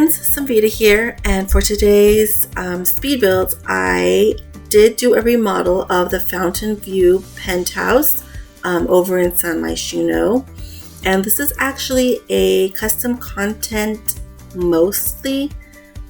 friends, LadySimvida here, and for today's speed build, I did do a remodel of the Fountain View Penthouse over in San Myshuno, and this is actually a custom content mostly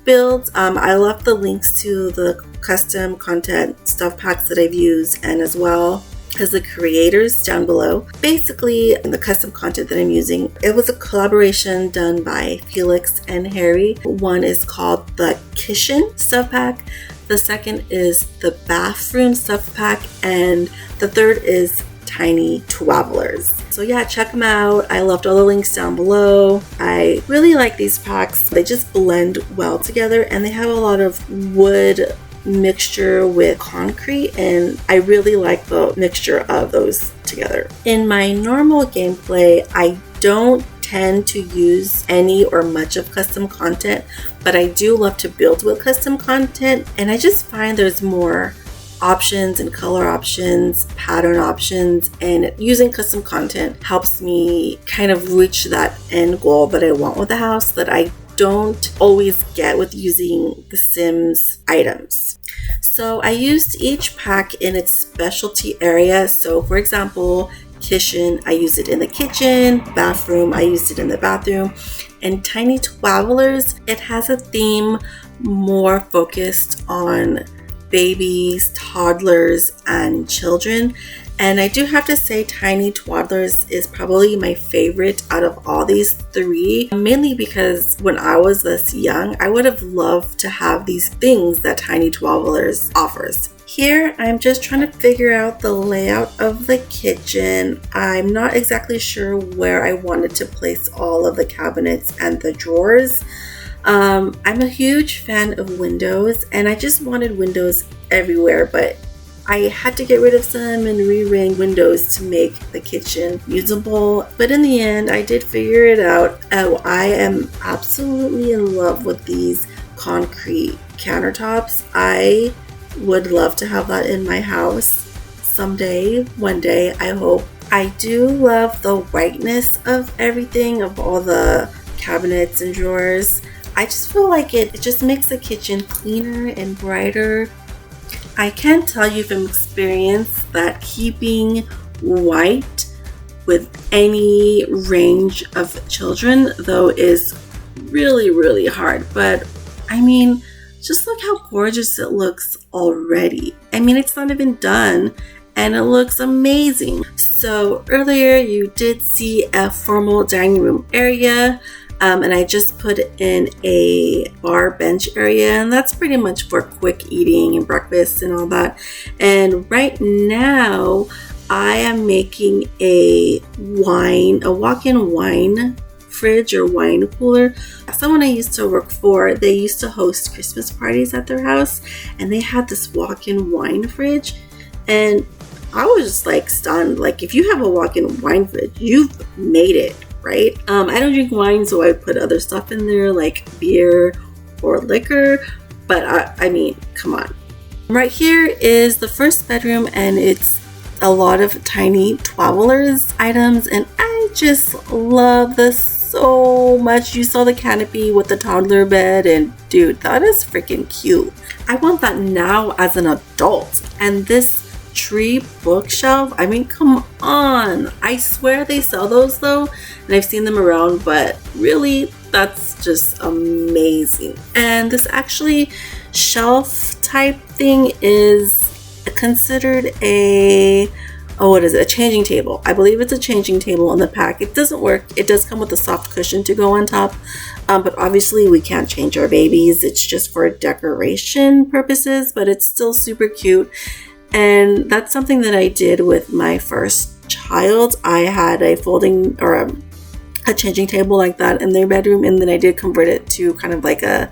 build. I left the links to the custom content stuff packs that I've used and as well as the creators down below. Basically, the custom content that I'm using, it was a collaboration done by Felix and Harry. One is called the Kichen stuff pack, the second is the Bafroom stuff pack, and the third is tiny Twavllers. So yeah, check them out. I left all the links down below. I really like these packs. They just blend well together and they have a lot of wood mixture with concrete, and I really like the mixture of those together. In my normal gameplay, I don't tend to use any or much of custom content, but I do love to build with custom content, and I just find there's more options and color options, pattern options, and using custom content helps me kind of reach that end goal that I want with the house that I don't always get with using the Sims items. So I used each pack in its specialty area. So for example, Kichen, I used it in the kitchen. Bathroom, I used it in the bathroom. And tiny Twavllers, it has a theme more focused on babies, toddlers, and children. And I do have to say tiny Twavllers is probably my favorite out of all these three, mainly because when I was this young, I would have loved to have these things that tiny Twavllers offers. Here, I'm just trying to figure out the layout of the kitchen. I'm not exactly sure where I wanted to place all of the cabinets and the drawers. I'm a huge fan of windows, and I just wanted windows everywhere, but I had to get rid of some and rearrange windows to make the kitchen usable. But in the end, I did figure it out. I am absolutely in love with these concrete countertops. I would love to have that in my house someday, one day, I hope. I do love the whiteness of everything, of all the cabinets and drawers. I just feel like it just makes the kitchen cleaner and brighter. I can tell you from experience that keeping white with any range of children though is really, really hard. But I mean, just look how gorgeous it looks already. I mean, it's not even done and it looks amazing. So earlier you did see a formal dining room area. And I just put in a bar bench area, and that's pretty much for quick eating and breakfast and all that. And right now I am making a walk-in wine fridge or wine cooler. Someone I used to work for, they used to host Christmas parties at their house, and they had this walk-in wine fridge, and I was just like stunned. Like, if you have a walk-in wine fridge, you've made it. Right? I don't drink wine, so I put other stuff in there like beer or liquor, but I mean, come on. Right here is the first bedroom, and it's a lot of tiny Twavllers items, and I just love this so much. You saw the canopy with the toddler bed, and dude, that is freaking cute. I want that now as an adult. And this tree bookshelf, I mean, come on. I swear they sell those though, and I've seen them around, but really, that's just amazing. And this actually shelf type thing is considered a changing table. I believe it's a changing table in the pack. It doesn't work. It does come with a soft cushion to go on top, but obviously we can't change our babies. It's just for decoration purposes, but it's still super cute. And that's something that I did with my first child. I had a folding or a changing table like that in their bedroom, and then I did convert it to kind of like a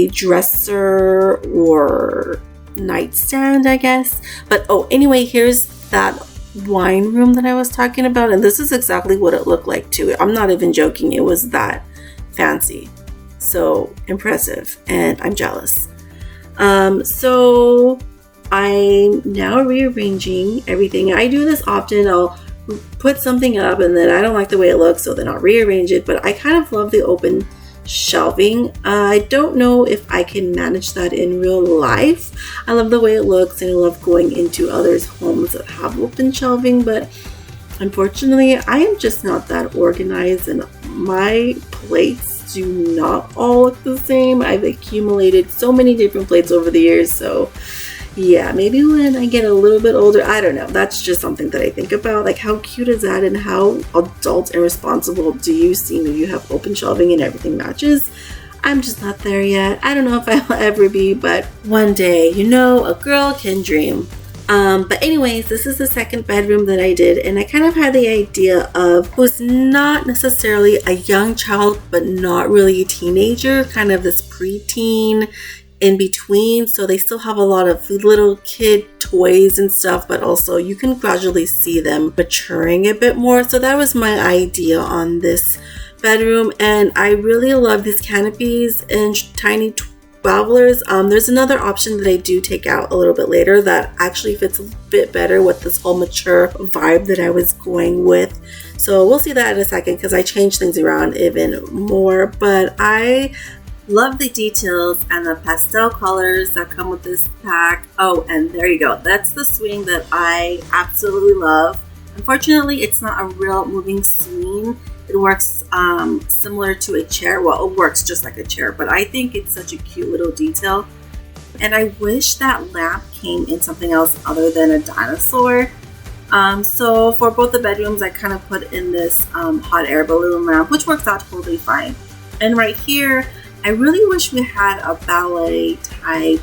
dresser or nightstand, I guess. But anyway, here's that wine room that I was talking about, and this is exactly what it looked like too. I'm not even joking. It was that fancy. So impressive, and I'm jealous. So I'm now rearranging everything. I do this often. I'll put something up and then I don't like the way it looks, so then I'll rearrange it. But I kind of love the open shelving. I don't know if I can manage that in real life. I love the way it looks, and I love going into others' homes that have open shelving, but unfortunately I am just not that organized, and my plates do not all look the same. I've accumulated so many different plates over the years, so yeah, maybe when I get a little bit older, I don't know. That's just something that I think about. Like, how cute is that, and how adult and responsible do you seem if you have open shelving and everything matches? I'm just not there yet. I don't know if I will ever be, but one day, you know, a girl can dream. But anyways, this is the second bedroom that I did, and I kind of had the idea of who's not necessarily a young child, but not really a teenager, kind of this preteen in between. So they still have a lot of little kid toys and stuff, but also you can gradually see them maturing a bit more. So that was my idea on this bedroom, and I really love these canopies and tiny Twavllers. There's another option that I do take out a little bit later that actually fits a bit better with this whole mature vibe that I was going with. So we'll see that in a second because I changed things around even more. But I love the details and the pastel colors that come with this pack. Oh, and there you go. That's the swing that I absolutely love. Unfortunately, it's not a real moving swing. It works similar to a chair. Well, it works just like a chair, but I think it's such a cute little detail. And I wish that lamp came in something else other than a dinosaur. So for both the bedrooms, I kind of put in this hot air balloon lamp, which works out totally fine. And right here, I really wish we had a ballet type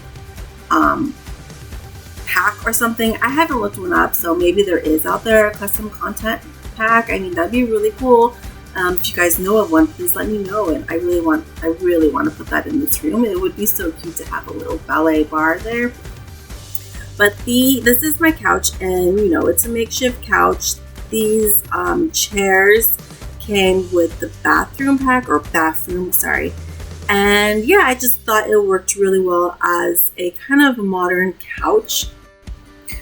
pack or something. I haven't looked one up, so maybe there is out there a custom content pack. I mean, that'd be really cool. If you guys know of one, please let me know. And I really want to put that in this room. It would be so cute to have a little ballet bar there. But this is my couch, and you know, it's a makeshift couch. These chairs came with the bathroom pack, or Bafroom, sorry. And yeah, I just thought it worked really well as a kind of modern couch.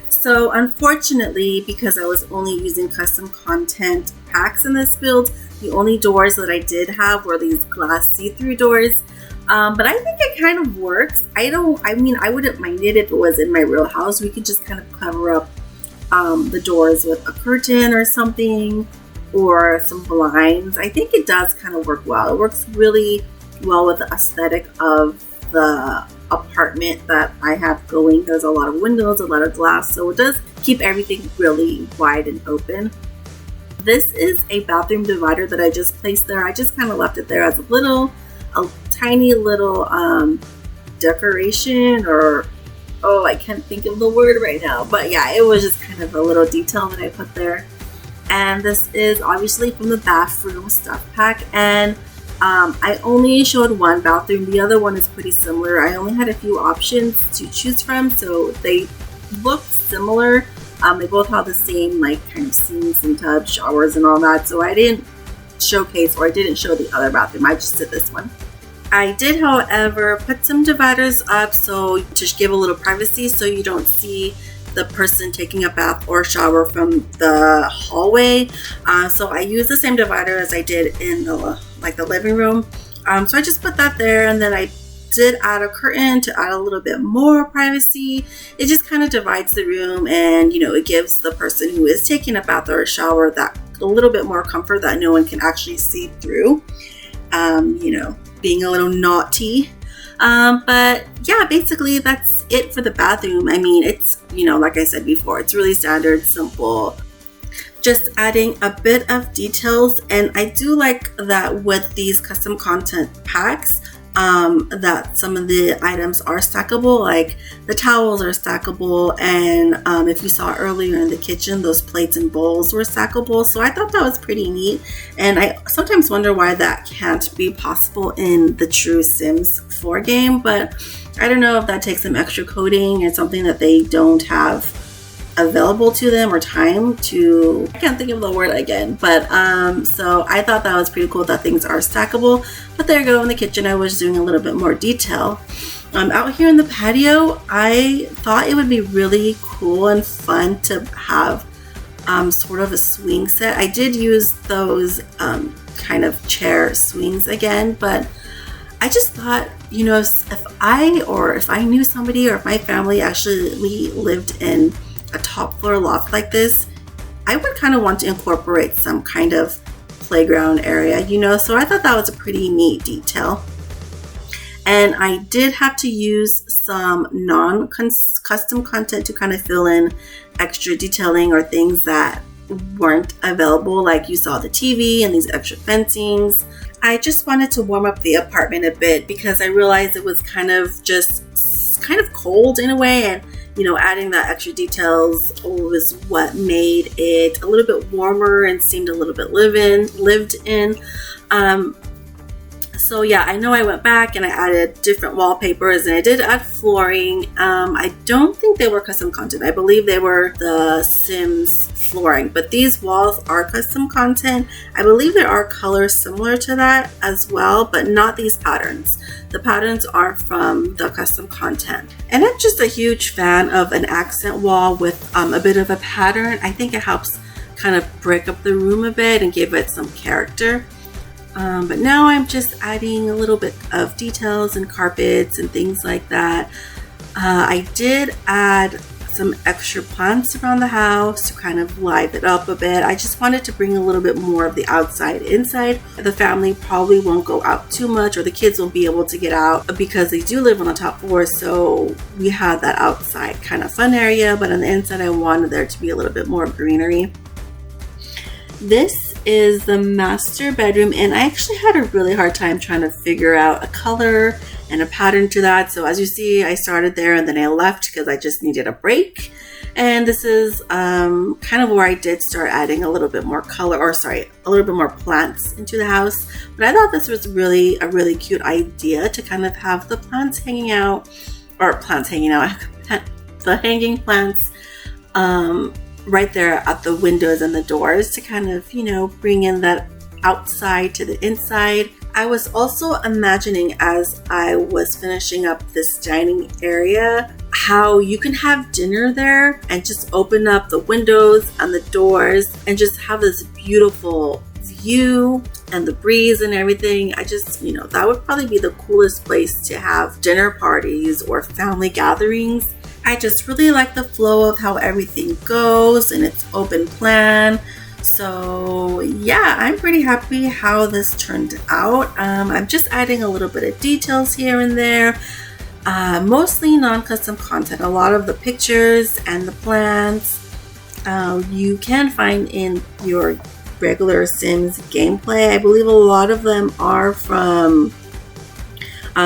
So unfortunately, because I was only using custom content packs in this build, the only doors that I did have were these glass see-through doors. But I think it kind of works. I wouldn't mind it if it was in my real house. We could just kind of cover up the doors with a curtain or something, or some blinds. I think it does kind of work well. It works really well with the aesthetic of the apartment that I have going. There's a lot of windows, a lot of glass, so it does keep everything really wide and open. This is a bathroom divider that I just placed there. I just kind of left it there as a tiny little decoration, or I can't think of the word right now, but yeah, it was just kind of a little detail that I put there. And this is obviously from the Bafroom stuff pack, and I only showed one bathroom. The other one is pretty similar. I only had a few options to choose from, so they look similar. They both have the same kind of sinks and tubs, showers and all that, so I didn't show the other bathroom. I just did this one. I did, however, put some dividers up so to give a little privacy, so you don't see the person taking a bath or shower from the hallway. So I used the same divider as I did in the living room. So I just put that there, and then I did add a curtain to add a little bit more privacy. It just kind of divides the room, and it gives the person who is taking a bath or a shower that a little bit more comfort that no one can actually see through. Being a little naughty. But yeah, basically that's it for the bathroom. I mean, it's, like I said before, it's really standard, simple, just adding a bit of details. And I do like that with these custom content packs, that some of the items are stackable, like the towels are stackable, and if you saw earlier in the kitchen, those plates and bowls were stackable. So I thought that was pretty neat, and I sometimes wonder why that can't be possible in the true Sims 4 game, but I don't know if that takes some extra coding and something that they don't have available to them, or time to, I can't think of the word again, but so I thought that was pretty cool that things are stackable. But there you go, in the kitchen I was doing a little bit more detail. Out here in the patio, I thought it would be really cool and fun to have sort of a swing set. I did use those kind of chair swings again, but I just thought, if I knew somebody, or if my family actually lived in a top floor loft like this, I would kind of want to incorporate some kind of playground area, so I thought that was a pretty neat detail. And I did have to use some non-custom content to kind of fill in extra detailing or things that weren't available, like you saw the TV and these extra fencings. I just wanted to warm up the apartment a bit because I realized it was kind of cold in a way, and adding that extra details was what made it a little bit warmer and seemed a little bit lived in. So yeah, I know I went back and I added different wallpapers, and I did add flooring. I don't think they were custom content. I believe they were the Sims flooring, but these walls are custom content. I believe there are colors similar to that as well, but not these patterns. The patterns are from the custom content. And I'm just a huge fan of an accent wall with a bit of a pattern. I think it helps kind of break up the room a bit and give it some character. But now I'm just adding a little bit of details and carpets and things like that. I did add some extra plants around the house to kind of liven it up a bit. I just wanted to bring a little bit more of the outside inside. The family probably won't go out too much, or the kids won't be able to get out because they do live on the top floor. So we had that outside kind of fun area, but on the inside I wanted there to be a little bit more greenery. This is the master bedroom, and I actually had a really hard time trying to figure out a color and a pattern to that. So as you see, I started there and then I left because I just needed a break. And this is kind of where I did start adding a little bit more color, a little bit more plants into the house. But I thought this was a really cute idea to kind of have the plants hanging out, the hanging plants right there at the windows and the doors to kind of, bring in that outside to the inside. I was also imagining, as I was finishing up this dining area, how you can have dinner there and just open up the windows and the doors and just have this beautiful view and the breeze and everything. I just, that would probably be the coolest place to have dinner parties or family gatherings. I just really like the flow of how everything goes and its open plan. So yeah, I'm pretty happy how this turned out. I'm just adding a little bit of details here and there, mostly non-custom content. A lot of the pictures and the plants you can find in your regular Sims gameplay. I believe a lot of them are from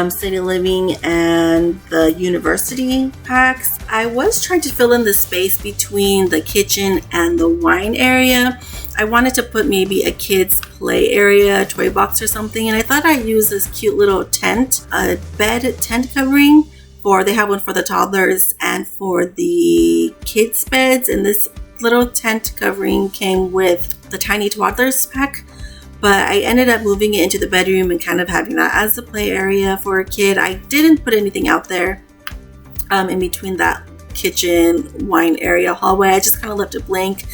City Living and the University packs. I was trying to fill in the space between the kitchen and the wine area. I wanted to put maybe a kids play area, a toy box or something, and I thought I'd use this cute little tent, a bed tent covering. They have one for the toddlers and for the kids beds, and this little tent covering came with the tiny Twavllers pack. But I ended up moving it into the bedroom and kind of having that as the play area for a kid. I didn't put anything out there in between that kitchen, wine area, hallway. I just kind of left it blank.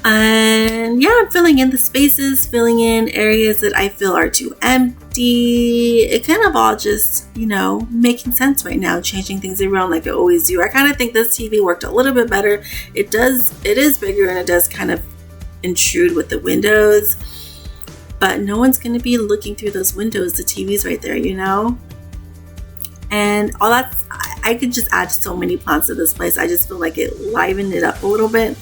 And yeah, I'm filling in the spaces, filling in areas that I feel are too empty. It kind of all just, making sense right now, changing things around like I always do. I kind of think this TV worked a little bit better. It is bigger and it does kind of intrude with the windows. But no one's going to be looking through those windows. The TV's right there, And all that, I could just add so many plants to this place. I just feel like it livened it up a little bit.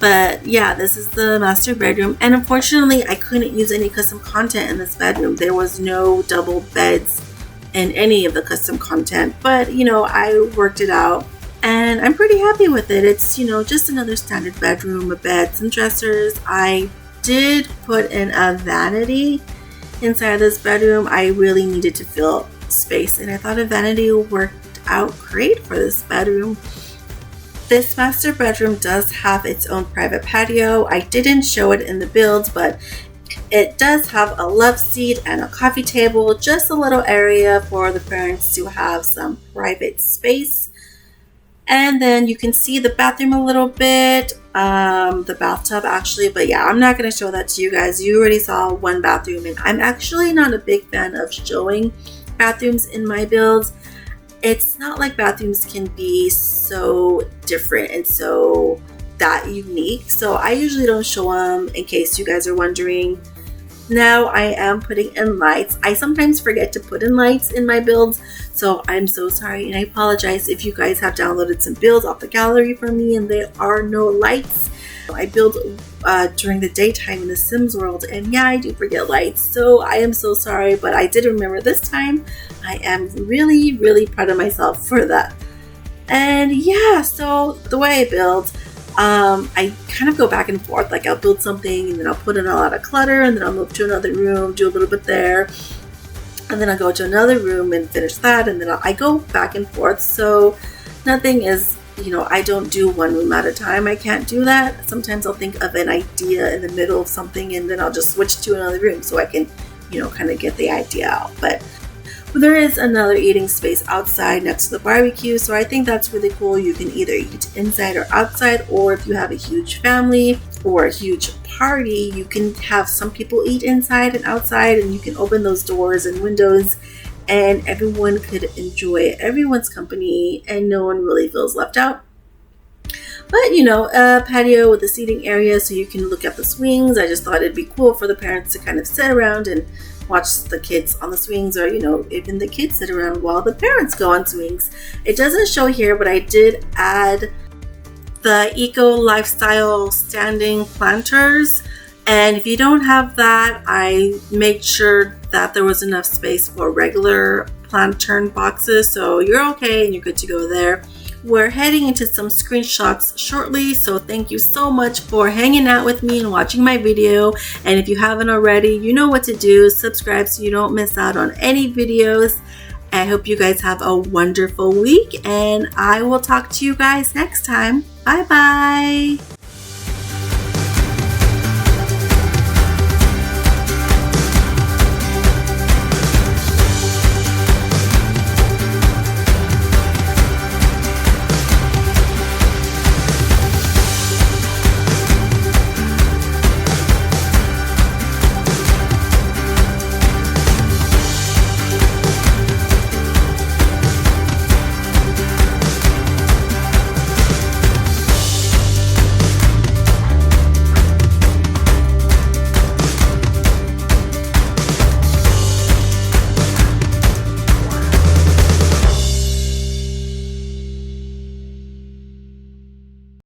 But yeah, this is the master bedroom. And unfortunately, I couldn't use any custom content in this bedroom. There was no double beds in any of the custom content. But, I worked it out. And I'm pretty happy with it. It's, just another standard bedroom, a bed, some dressers. I did put in a vanity inside this bedroom. I really needed to fill space, and I thought a vanity worked out great for this bedroom. This master bedroom does have its own private patio. I didn't show it in the build, but it does have a love seat and a coffee table, just a little area for the parents to have some private space. And then you can see the bathroom a little bit, the bathtub actually, but yeah, I'm not going to show that to you guys. You already saw one bathroom, and I'm actually not a big fan of showing bathrooms in my builds. It's not like bathrooms can be so different and so that unique, so I usually don't show them in case you guys are wondering. Now I am putting in lights. I sometimes forget to put in lights in my builds, so I'm so sorry, and I apologize if you guys have downloaded some builds off the gallery for me and there are no lights. I build during the daytime in the Sims world, and yeah, I do forget lights, so I am so sorry, but I did remember this time. I am really, really proud of myself for that. And yeah, so the way I build, I kind of go back and forth. Like, I'll build something and then I'll put in a lot of clutter, and then I'll move to another room, do a little bit there, and then I'll go to another room and finish that, and then I go back and forth. So nothing is, you know, I don't do one room at a time. I can't do that. Sometimes I'll think of an idea in the middle of something, and then I'll just switch to another room so I can, you know, kind of get the idea out. But there is another eating space outside next to the barbecue, so I think that's really cool. You can either eat inside or outside, or if you have a huge family or a huge party, you can have some people eat inside and outside, and you can open those doors and windows, and everyone could enjoy everyone's company and no one really feels left out. But, you know, a patio with a seating area so you can look at the swings. I just thought it'd be cool for the parents to kind of sit around and watch the kids on the swings, or, you know, even the kids sit around while the parents go on swings. It doesn't show here, but I did add the eco lifestyle standing planters, and if you don't have that, I made sure that there was enough space for regular plantern boxes, so you're okay and you're good to go there. We're heading into some screenshots shortly, so thank you so much for hanging out with me and watching my video. And if you haven't already, you know what to do. Subscribe so you don't miss out on any videos. I hope you guys have a wonderful week, and I will talk to you guys next time. Bye bye.